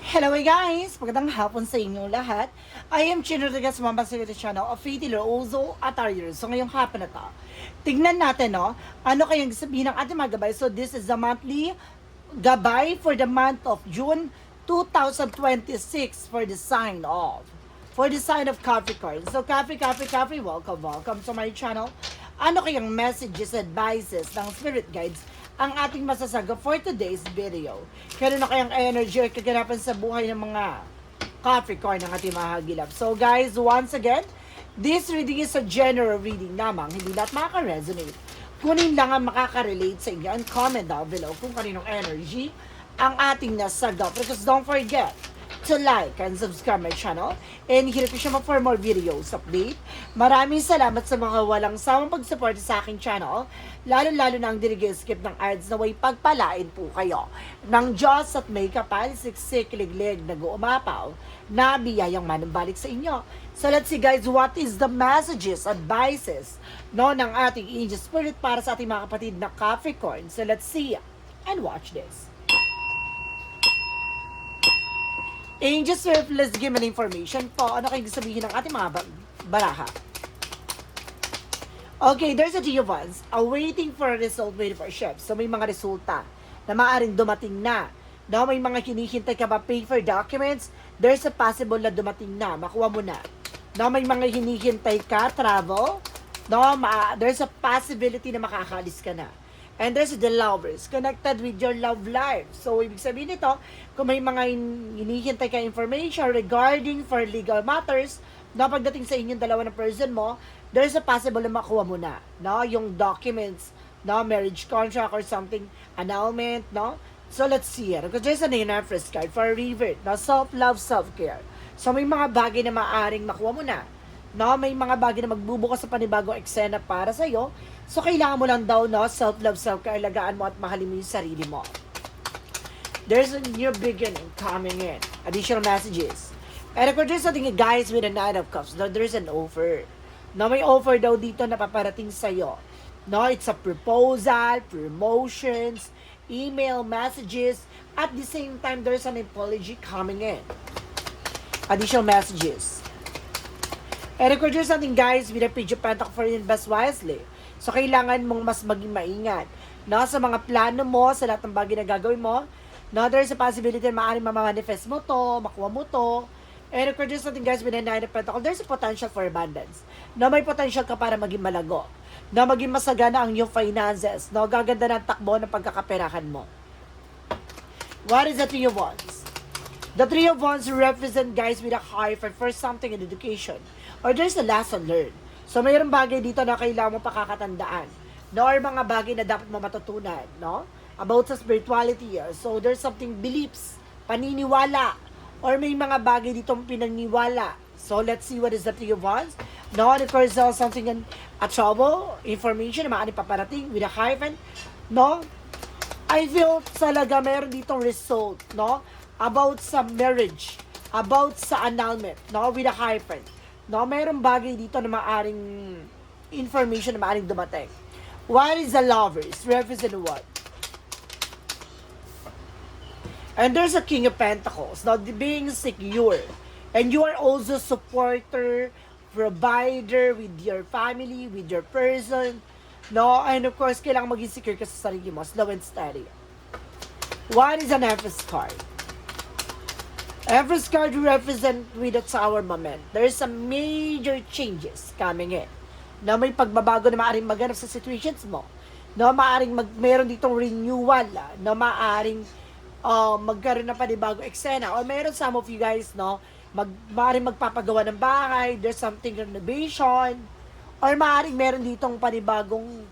Hello guys! Magandang hapon sa inyo lahat. I am Chino Rodriguez, Mama Security Channel of Faith Ozo at Ariel. So ngayong hapon na to, tignan natin ano kayang sabihin ng ating mga gabay. So this is the monthly gabay for the month of June 2026 for the sign of Capricorn. So Capri, welcome to my channel. Ano kayang messages, advices ng spirit guides ang ating masasaga for today's video? Kaya na kayang energy at kaganapan sa buhay ng mga Capricorn ng ating mga hagilap. So guys, once again, this reading is a general reading lamang. Hindi lahat makaka-resonate. Kunin lang ang makaka-relate sa inyo and comment down below kung kaninong energy ang ating nasagap. Because don't forget to like and subscribe my channel and hit siya for more videos update. Maraming salamat sa mga walang sawang pag-support sa aking channel, lalo-lalo na ang skip ng ads na way pagpalain po kayo ng Diyos at may kapal, siksik, liglig, nag-uumapaw na biyayang manumbalik sa inyo. So let's see guys, what is the messages, advices ng ating angel spirit para sa ating mga kapatid na Capricorn. So let's see and watch this. Angels, let's give an information po. Ano kayong sabihin ng ating mga baraha? Okay, there's a Three of Wands. Awaiting for a result, waiting for a shift. So may mga resulta na maaaring dumating na. No, may mga hinihintay ka ba paper documents? There's a possible na dumating na. Makuha mo na. No, may mga hinihintay ka travel. No, there's a possibility na makakalis ka na. And there's the lovers, connected with your love life. So, ibig sabihin nito, kung may mga hinihintay ka information regarding for legal matters, na pagdating sa inyong dalawa na person mo, there's a possible na makuha mo na, no? Yung documents, no? Marriage contract or something, annulment, no? So, let's see here. Because there's an Empress card for a revert, no? Self-love, self-care. So, may mga bagay na maaring makuha mo na. No, may mga bagay na magbubukas sa panibagong eksena para sa iyo. So kailangan mo lang daw self-love, self-care, alagaan mo at mahalin mo yung sarili mo. There's a new beginning coming in. Additional messages. And of course, there's something guys with a Nine of Cups. No, there's an offer. No, may offer daw dito na paparating sa iyo. No, it's a proposal, promotions, email messages. At the same time, there's an apology coming in. Additional messages. And of course, there's something guys with a Page of Pentacles for you, invest wisely. So, kailangan mong mas maging maingat. No, sa mga plano mo, sa lahat ng bagay na gagawin mo, no, there's a possibility na maaaring ma-manifest mo to, makuha mo to. And of course, there's something guys with a Nine of Pentacles, there's a potential for abundance. No, may potential ka para maging malago. No, maging masagana ang iyong finances. No, gaganda ng takbo ng pagkakaperahan mo. What is the Three of Wands? The Three of Wands represent guys with a high for something in education. Or there's a lesson learned. So, mayroong bagay dito na kailangan mo pakakatandaan. No? Or mga bagay na dapat mo matutunan. No? About sa spirituality. So, there's something beliefs, paniniwala. Or may mga bagay dito pinaniwala. So, let's see what is the Three of Wands. No? And of course, something in a trouble, information na maaaring paparating with a hyphen. No? I feel talaga meron ditong result. No? About sa marriage. About sa annulment. No? With a hyphen. No, mayroong bagay dito na maaring information na maaring dumating. What is the lovers? Represent what? And there's a King of Pentacles. Now, being secure. And you are also supporter, provider with your family, with your person. No, and of course, kailangan maging secure ka sa sarili mo. Slow and steady. What is an Empress card? Empress card represent with the Tower moment. There's some major changes coming in. Na may pagbabago na maaaring maganap sa situations mo. Na maaaring meron ditong renewal. Na maaaring magkaroon ng panibagong eksena. Or meron some of you guys, no, maaaring magpapagawa ng bahay. There's something renovation. Or maaaring meron ditong panibagong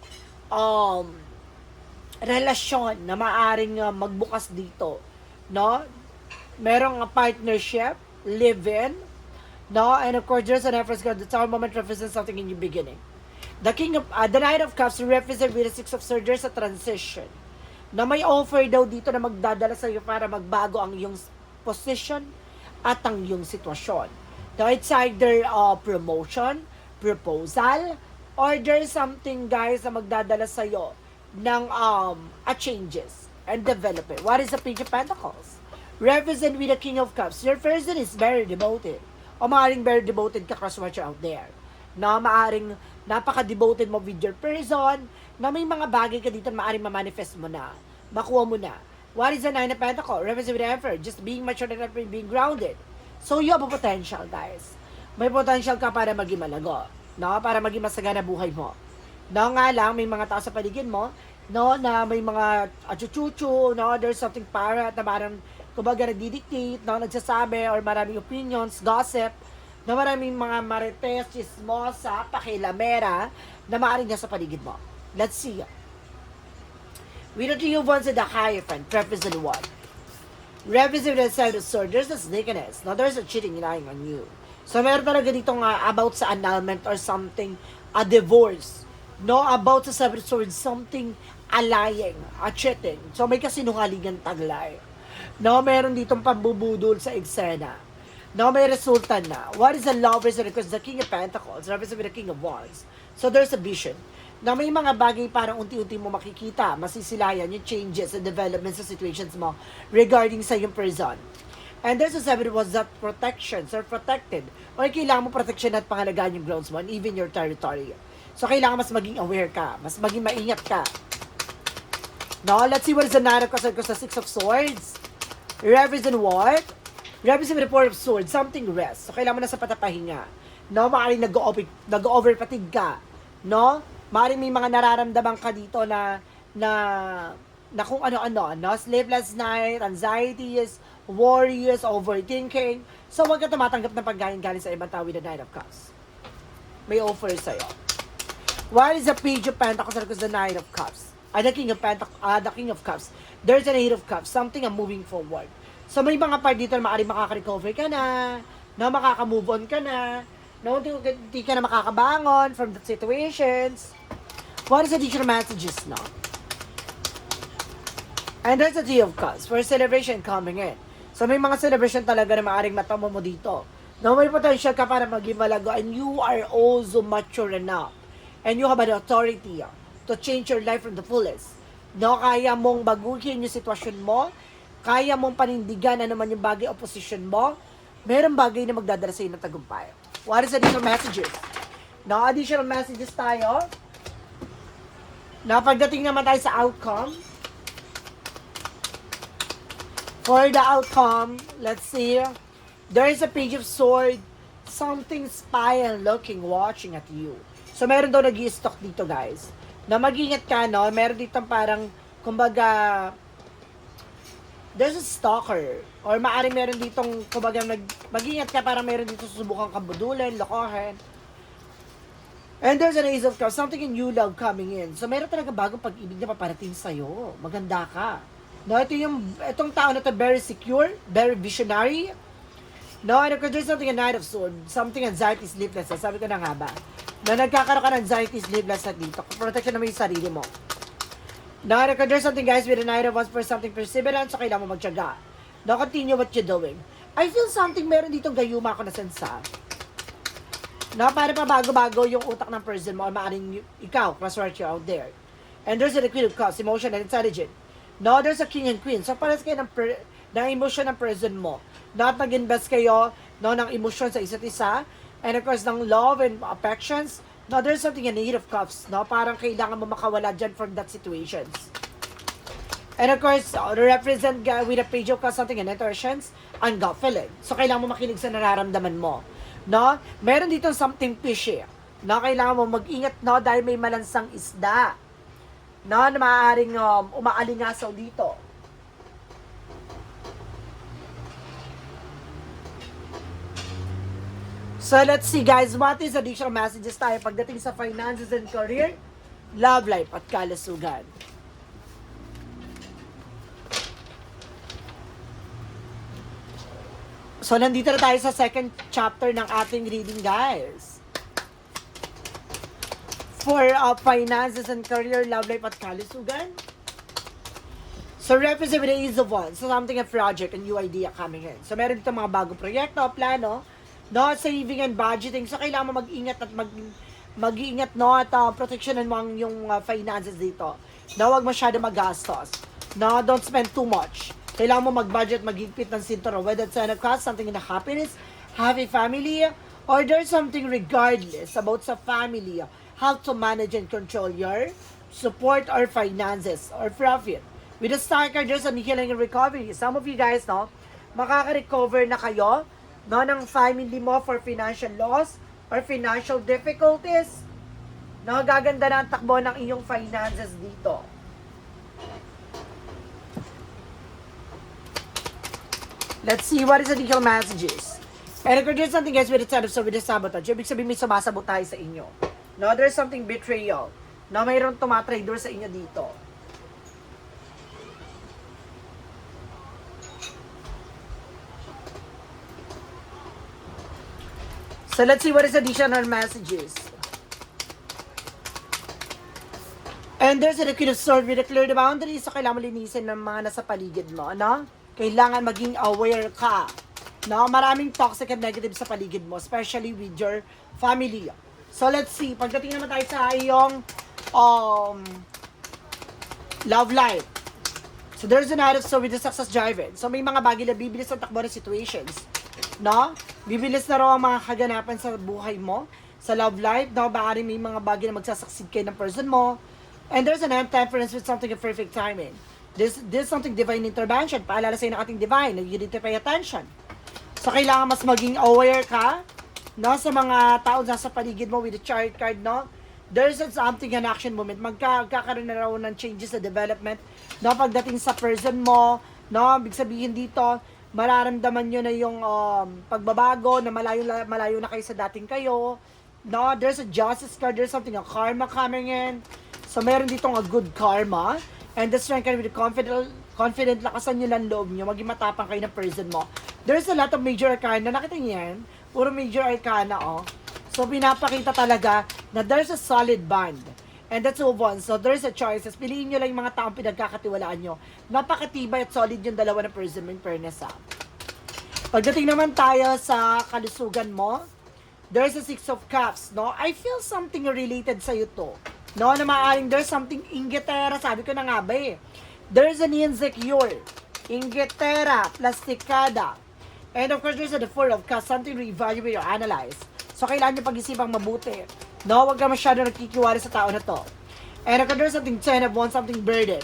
relasyon na maaaring magbukas dito. No? Merong a partnership, live-in, no? And of course, there's an Empress card. The Tower moment represents something in your beginning. The Knight of Cups represent with the Six of Swords. There's a transition. Na may offer daw dito na magdadala sa iyo para magbago ang iyong position at ang iyong sitwasyon. Now, it's either promotion, proposal, or there's something, guys, na magdadala sa iyo ng a changes and development. What is the Page of Pentacles? Represent with the King of Cups. Your person is very devoted. O maaaring very devoted ka cross-watcher out there. Na maaaring napaka-devoted mo with your person, na may mga bagay ka dito na maaaring ma-manifest mo na. Makuha mo na. What is the Nine of Pentacles? Represent with effort. Just being mature and being grounded. So you have a potential, guys. May potential ka para maging malago. No? Para maging masagana buhay mo. No, nga lang, may mga tao sa paligid mo, no, na may mga achuchuchu, no, there's something para na parang, kumbaga, nagdidictate, no, nagsasabi, or maraming opinions, gossip, na maraming mga marites, chismosa, pakilamera, na maaaring nasa paligid mo. Let's see. We don't you once in the Hierophant, represent what? Represent the Seven of Swords, there's a sneakiness, no, there's a cheating lying on you. So, meron talaga ditong about sa annulment or something, a divorce. No, about sa Seven of Swords, something lying, cheating. So, may kasinungalingan taglay. No, meron ditong pambubudol sa eksena. No, may resulta na. What is the Lovers? Because the King of Pentacles represents the King of Wands. So, there's a vision. Na may mga bagay parang unti-unti mo makikita, masisilayan yung changes and developments sa situations mo regarding sa yung person. And there's a Seven of Wands that protections are protected. O kailangan mo protection at pangalagaan yung grounds mo and even your territory. So, kailangan mas maging aware ka. Mas maging maingat ka. No, let's see what is the Nine of Cups because the Six of Swords. Represent what? Represent the Four of Swords. Something rest. So, kailangan mo na sa patapahinga. No, maaaring nag-overfatigue ka. No? Maaaring may mga nararamdaman ka dito na kung ano-ano. No? Sleepless night, anxieties, worries, overthinking. So, huwag ka tumatanggap ng paggaling-galing sa ibang tao with the Nine of Cups. May offer sa'yo. What is the Page of Pentacles because the Nine of Cups? The King of Pentacles, the King of Cups. There's an Eight of Cups, something moving forward. So may mga part dito na maaaring makaka-recover ka na makaka-move on ka na hindi ka na makakabangon from the situations. What is the additional messages now? And there's a Three of Cups for celebration coming in. So may mga celebration talaga na maaaring matamo mo dito. No, may potential ka para maging malago and you are also mature enough. And you have an authority to change your life from the fullest. No, kaya mong baguhin yung sitwasyon mo, kaya mong panindigan ano man yung bagay o position mo, meron bagay na magdadala sa iyo ng tagumpay. What is additional messages? No, additional messages tayo. Na pagdating naman tayo sa outcome. For the outcome, let's see. There is a Page of Swords, something spying, looking, watching at you. So, meron daw nag-i-stock dito, guys. Na mag-ingat ka, no? Meron dito parang, kumbaga, there's a stalker. Or maaaring meron ditong, kumbaga, mag-ingat ka, parang meron dito susubukan kang budulin, lokohin. And there's an Ace of Cups, something in new love coming in. So, meron talaga bagong pag-ibig na paparating sa'yo. Maganda ka. No, itong tao na to, very secure, very visionary. No, and there's something a Knight of Swords, something anxiety, sleeplessness. Sabi ko na nga ba, na nagkakaroon ka ng anxiety, sleeplessness dito. Protection naman yung sarili mo. No, and there's something, guys, with a Knight of Wands for something perseverance, so kailangan mo magtiyaga. No, continue what you're doing. I feel something, meron ditong gayuma ako na sensa. No, para pa bago-bago yung utak ng person mo, or maaaring ikaw, cross-watcher out there. And there's a Queen of Cups, emotional and intelligent. No, there's a King and Queen. So, pares kayo ng emotion ng person mo. Not nag-invest kayo ng emotion sa isa't isa. And of course, ng love and affections. No, there's something in Eight of Cups. No, parang kailangan mo makawala dyan from that situations. And of course, represent with a Page of Cups, something in intuitions and gut feeling. So, kailangan mo makinig sa nararamdaman mo. No, meron dito something fishy. No, kailangan mo mag-ingat, no, dahil may malansang isda. No, na maaaring umaalingasaw dito. So, let's see, guys. What is additional messages tayo pagdating sa finances and career, love life, at kalusugan? So, nandito na tayo sa second chapter ng ating reading, guys. For finances and career, love life, at kalusugan. So, represent with the Ace of Wands. So, something, a project, a new idea coming in. So, meron dito mga bagong proyekto, plano, no, saving and budgeting. So, kailangan mo mag-ingat at mag-ingat, no, at protectionan mo yung finances dito. No, huwag masyado magastos. No, don't spend too much. Kailangan mo mag-budget, magigpit ng sinturon. Whether it's a cost, something in the happiness, happy family, or there's something regardless about sa family, how to manage and control your support or finances or profit. With the star card, there's a healing and recovery. Some of you guys, no, makaka-recover na kayo, no, ng family mo for financial loss or financial difficulties. No, gaganda na ang takbo ng iyong finances dito. Let's see what is the legal messages. And if there's something guys with the setup, so with the sabotage, ibig sabihin may sumasabotay sa inyo. No, there's something betrayal. No, mayroon tumatrader sa inyo dito. So let's see what is additional messages. And there's a Queen of Swords with a clear the boundaries. So kailangan mo linisin ng mga nasa paligid mo, ano? Kailangan maging aware ka. No, maraming toxic and negative sa paligid mo, especially with your family. So let's see, pagdating naman tayo sa iyong love life. So there's an out of so with the success driven. So may mga bagay na bibilis ang takbo ng situations. No? Bibilis na raw ang mga kaganapan sa buhay mo, sa love life. No? Baka may mga bagay na magsasucceed kayo ng person mo. And there's an temperance with something of perfect timing. This something divine intervention. Paalala sa'yo ng ating divine. You need to pay attention. So, kailangan mas maging aware ka, no, sa mga tao sa paligid mo with the chart card, no? There's something, an action moment. Magkakaroon na raw ng changes sa development, no? Pagdating sa person mo, no? Ibig sabihin dito, mararamdaman nyo na yung pagbabago, na malayo na kayo sa dating kayo, no? There's a justice card, there's something, a karma coming in. So, meron ditong a good karma. And the strength with the confident, lakasan nyo lang loob nyo, maging matapang kayo ng person mo. There's a lot of major arcana. Nakita niyo yan? Puro major arcana, oh. So, pinapakita talaga na there's a solid bond. And that's all one. So, there's a choices. Piliin nyo lang yung mga taong pinagkakatiwalaan nyo. Napakatibay at solid yung dalawa na person mo in fairness, ha. Pagdating naman tayo sa kalusugan mo, there's a Six of Cups, no? I feel something related sa'yo to. No, na maaaring there's something ingetera. Sabi ko na nga ba eh. There's an insecure. Ingetera, plastikada. And of course, there's the Four of Cups, something to evaluate or analyze. So, kailangan nyo pag-isipang mabuti. No, huwag ka masyado nagkikiwari sa tao na to. And of course, there's something Ten of Wands, something burden.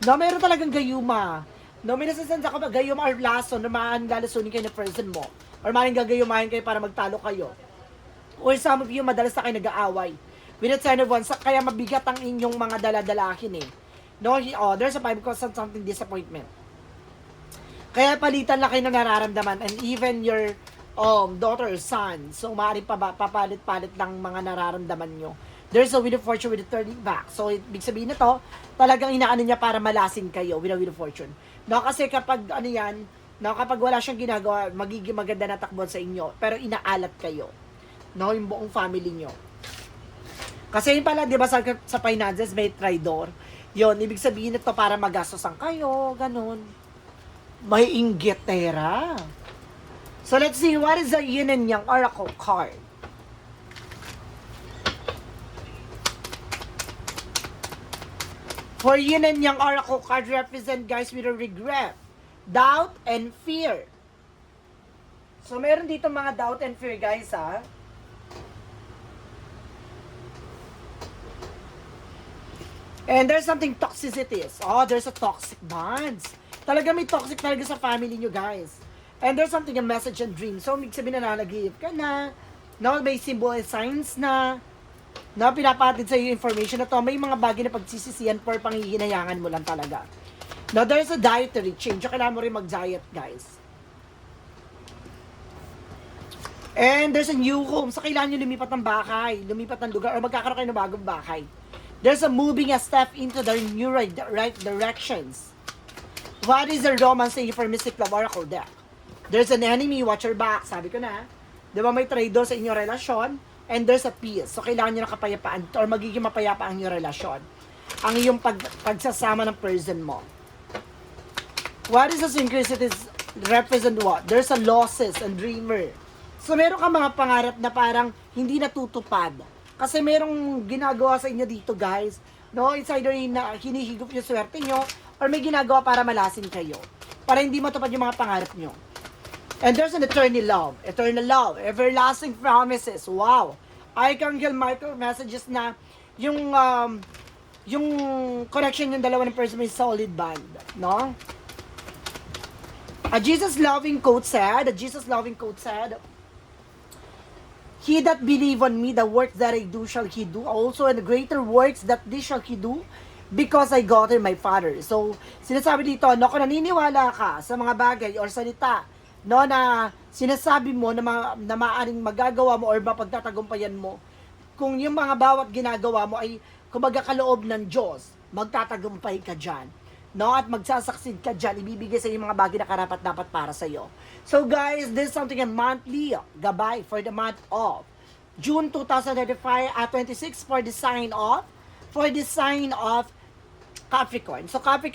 No, mayroon talagang gayuma. No, may nasasansa ka ba, gayuma or laso na maaring lalasunin kayo ng person mo. Or maaring gagayumahin kayo para magtalo kayo. Or some of you, madalas na kayo nag-aaway. With the Ten of Wands, kaya mabigat ang inyong mga daladalahin eh. No, there's a 5 cause of something disappointment. Kaya palitan lang kayo ng nararamdaman and even your daughter or son. So, maaaring papalit-palit lang mga nararamdaman nyo. There's a Wheel of Fortune with the turning back. So, ibig sabihin nito, talagang inaano niya para malasin kayo with a Wheel of Fortune. No, kasi kapag ano yan, no, kapag wala siyang ginagawa, magiging maganda na takbo sa inyo. Pero inaalat kayo. No, yung buong family nyo. Kasi yun pala, di ba sa finances, may traidor. Yun, ibig sabihin nito para magastosan kayo, ganun. May inggitera. So, let's see, what is the Yin and Yang Oracle card? For Yin and Yang Oracle card represent, guys, with a regret, doubt, and fear. So, meron dito mga doubt and fear, guys, ha? And there's something toxicities. Oh, there's a toxic bonds. Talaga may toxic talaga sa family nyo, guys. And there's something, a message and dream. So, may sabihin na nag-give ka na. No, may symbol and signs na. No, pinapatid sa iyo information na to. May mga bagay na pagsisisiyan for panghihinayangan mo lang talaga. No, there's a dietary change. So, kailangan mo rin mag-diet, guys. And there's a new home. So, kailangan nyo lumipat ng bahay, lumipat ng lugar, o magkakaroon kayo ng bagong bahay. There's a moving a step into the new right directions. What is the romance saying for Mystic Love Oracle deck? There's an enemy, watch your back. Sabi ko na, di ba may traitor sa inyong relasyon? And there's a peace. So, kailangan nyo ng kapayapaan or magiging mapayapa ang inyong relasyon. Ang iyong pagsasama ng person mo. What is the synchronicities represent what? There's a losses and dreamer. So, meron ka mga pangarap na parang hindi natutupad. Kasi merong ginagawa sa inyo dito, guys. No, it's either na hinihigop yung swerte nyo or may ginagawa para malasin kayo. para hindi matupad yung mga pangarap nyo. And there's an eternal love, everlasting promises. Wow! Archangel Michael messages na yung connection yung dalawa ng person may solid bond, no? A Jesus loving quote said, He that believe on me, the works that I do shall he do, also and the greater works that this shall he do, because I go to my Father. So, sinasabi dito, no, kung naniniwala ka sa mga bagay or salita, no, na sinasabi mo na maaaring magagawa mo or mapagtatagumpayan mo, kung yung mga bawat ginagawa mo ay kumbaga kaloob ng Diyos, magtatagumpay ka dyan. No, at magsasucceed ka dyan, ibibigay sa iyo mga bagay na karapat-dapat para sa iyo. So guys, this is something a monthly gabay for the month of June 2025 at 26 for the sign of Capricorn. So Capri,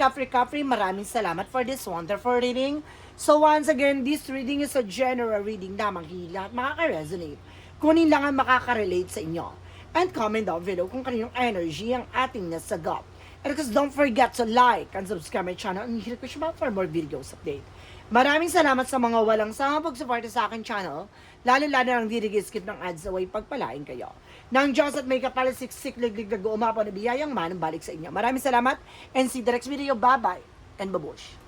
maraming salamat for this wonderful reading. So once again, this reading is a general reading na lahat makaka-resonate. Kunin lang ang makaka-relate sa inyo. And comment down below kung kaninong energy ang ating nasagap. And because don't forget to like and subscribe my channel and hit the bell for more videos update. Maraming salamat sa mga walang sawang pagsuporta sa akin channel, lalo-lalo nang di skip ng ads away pagpalain kayo. Nang Diyos at may kapalasiksik liglig na guumapo na biyayang manang balik sa inyo. Maraming salamat and see the next video. Bye-bye and babush.